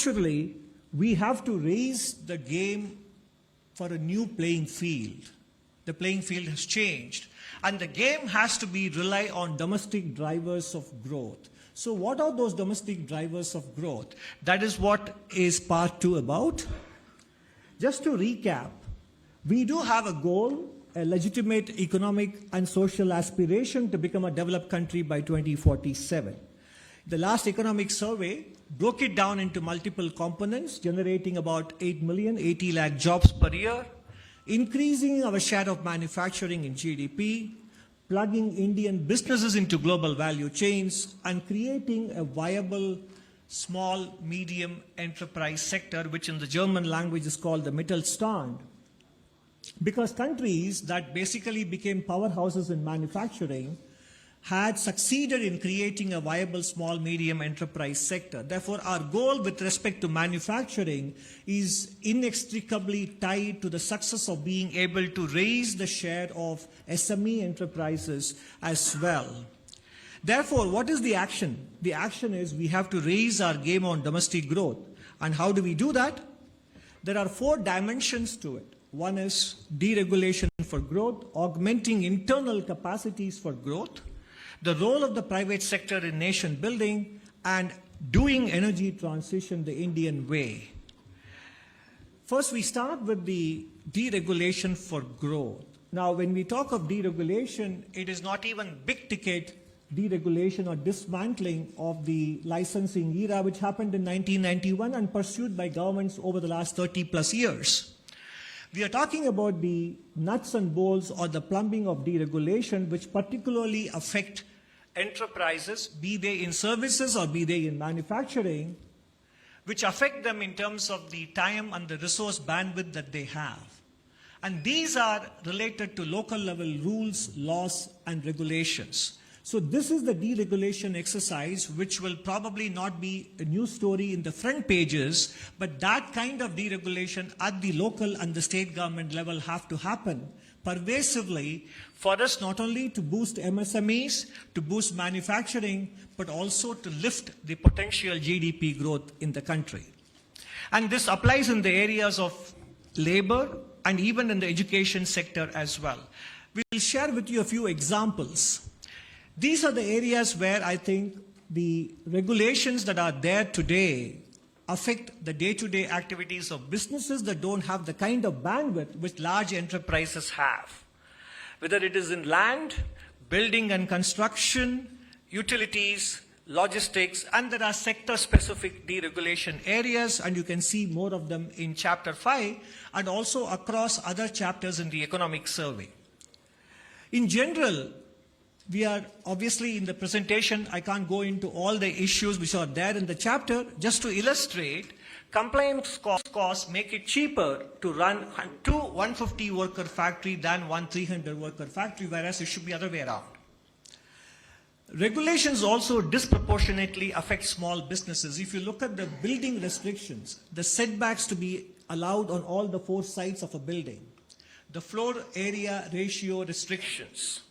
naturally, we have to raise the game for a new playing field. The playing field has changed. And the game has to rely on domestic drivers of growth. So what are those domestic drivers of growth? That is what is part 2 about. Just to recap, we do have a goal, a legitimate economic and social aspiration to become a developed country by 2047. The last economic survey broke it down into multiple components, generating about 80 lakh jobs per year, increasing our share of manufacturing in GDP, plugging Indian businesses into global value chains, and creating a viable small, medium enterprise sector, which in the German language is called the Mittelstand. Because countries that basically became powerhouses in manufacturing had succeeded in creating a viable small, medium enterprise sector. Therefore, our goal with respect to manufacturing is inextricably tied to the success of being able to raise the share of SME enterprises as well. Therefore, what is the action? The action is we have to raise our game on domestic growth. And how do we do that? There are 4 dimensions to it. One is deregulation for growth, augmenting internal capacities for growth, the role of the private sector in nation building, and doing energy transition the Indian way. First, we start with the deregulation for growth. Now, when we talk of deregulation, it is not even big ticket deregulation or dismantling of the licensing era, which happened in 1991 and pursued by governments over the last 30 plus years. We are talking about the nuts and bolts or the plumbing of deregulation, which particularly affect enterprises, be they in services or be they in manufacturing, which affect them in terms of the time and the resource bandwidth that they have. And these are related to local level rules, laws, and regulations. So this is the deregulation exercise, which will probably not be a news story in the front pages, but that kind of deregulation at the local and the state government level have to happen pervasively for us not only to boost MSMEs, to boost manufacturing, but also to lift the potential GDP growth in the country. And this applies in the areas of labor and even in the education sector as well. We will share with you a few examples. These are the areas where I think the regulations that are there today affect the day-to-day activities of businesses that don't have the kind of bandwidth which large enterprises have. Whether it is in land, building and construction, utilities, logistics, and there are sector-specific deregulation areas, and you can see more of them in Chapter 5 and also across other chapters in the economic survey. In general, we are obviously in the presentation, I can't go into all the issues which are there in the chapter. Just to illustrate, compliance costs make it cheaper to run 2 150 worker factory than 1 300 worker factory, whereas it should be the other way around. Regulations also disproportionately affect small businesses. If you look at the building restrictions, the setbacks to be allowed on all the 4 sides of a building, the floor area ratio restrictions,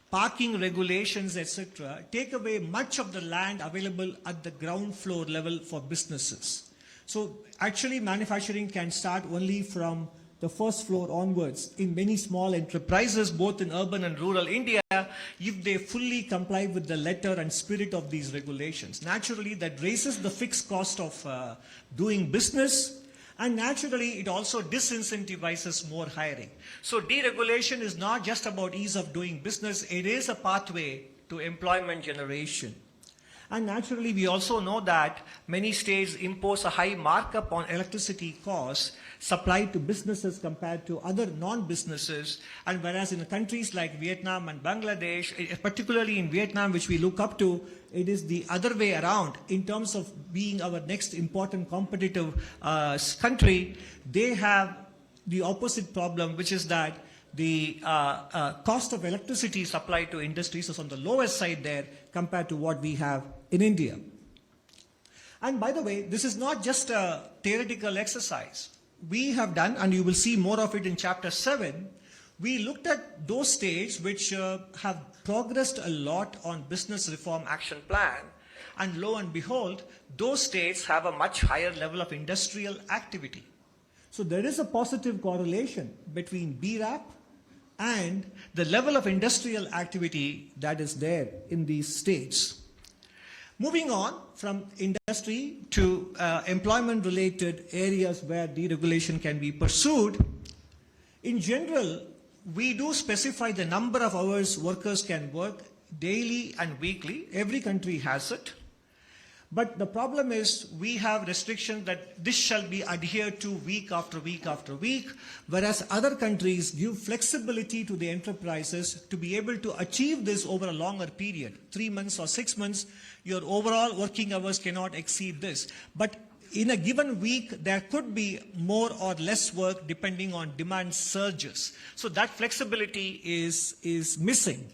parking regulations, etc., take away much of the land available at the ground floor level for businesses. So actually manufacturing can start only from the first floor onwards in many small enterprises, both in urban and rural India, if they fully comply with the letter and spirit of these regulations. Naturally, that raises the fixed cost of doing business, and naturally, it also disincentivizes more hiring. So deregulation is not just about ease of doing business, it is a pathway to employment generation. And naturally, we also know that many states impose a high markup on electricity costs supplied to businesses compared to other non-businesses. And whereas in countries like Vietnam and Bangladesh, particularly in Vietnam, which we look up to, it is the other way around in terms of being our next important competitive country. They have the opposite problem, which is that the cost of electricity supplied to industries is on the lowest side there compared to what we have in India. And by the way, this is not just a theoretical exercise. We have done, and you will see more of it in Chapter 7, we looked at those states which have progressed a lot on business reform action plan, And lo and behold, those states have a much higher level of industrial activity. So there is a positive correlation between BRAP and the level of industrial activity that is there in these states. Moving on from industry to employment-related areas where deregulation can be pursued, in general, we do specify the number of hours workers can work daily and weekly. Every country has it. But the problem is we have restrictions that this shall be adhered to week after week after week, whereas other countries give flexibility to the enterprises to be able to achieve this over a longer period, 3 months or 6 months. Your overall working hours cannot exceed this. But in a given week, there could be more or less work depending on demand surges. So that flexibility is missing.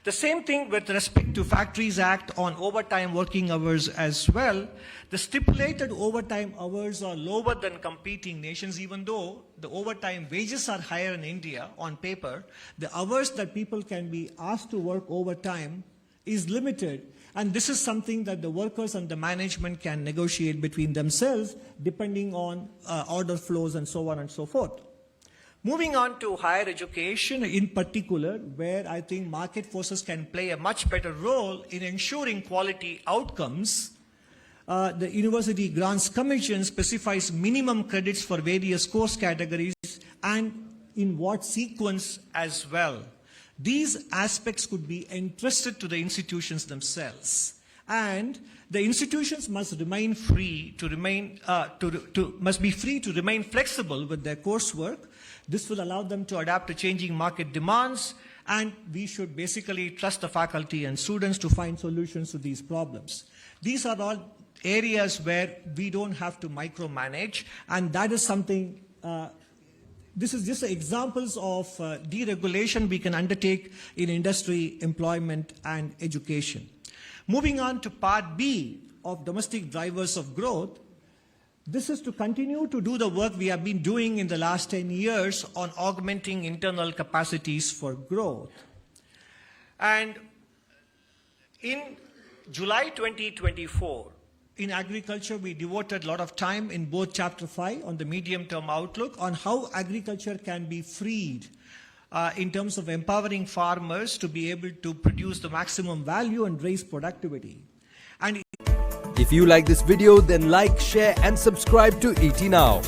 The same thing with respect to Factories Act on overtime working hours as well. The stipulated overtime hours are lower than competing nations, even though the overtime wages are higher in India on paper. The hours that people can be asked to work overtime is limited. And this is something that the workers and the management can negotiate between themselves depending on order flows and so on and so forth. Moving on to higher education in particular, where I think market forces can play a much better role in ensuring quality outcomes, the University Grants Commission specifies minimum credits for various course categories and in what sequence as well. These aspects could be entrusted to the institutions themselves. And the institutions must remain free to remain flexible with their coursework. This will allow them to adapt to changing market demands, and we should basically trust the faculty and students to find solutions to these problems. These are all areas where we don't have to micromanage, and that is something, this is just examples of deregulation we can undertake in industry, employment, and education. Moving on to part B of domestic drivers of growth, this is to continue to do the work we have been doing in the last 10 years on augmenting internal capacities for growth. And in July 2024, in agriculture, we devoted a lot of time in both Chapter 5 on the medium-term outlook on how agriculture can be freed in terms of empowering farmers to be able to produce the maximum value and raise productivity. And if you like this video, then like, share and subscribe to ET Now.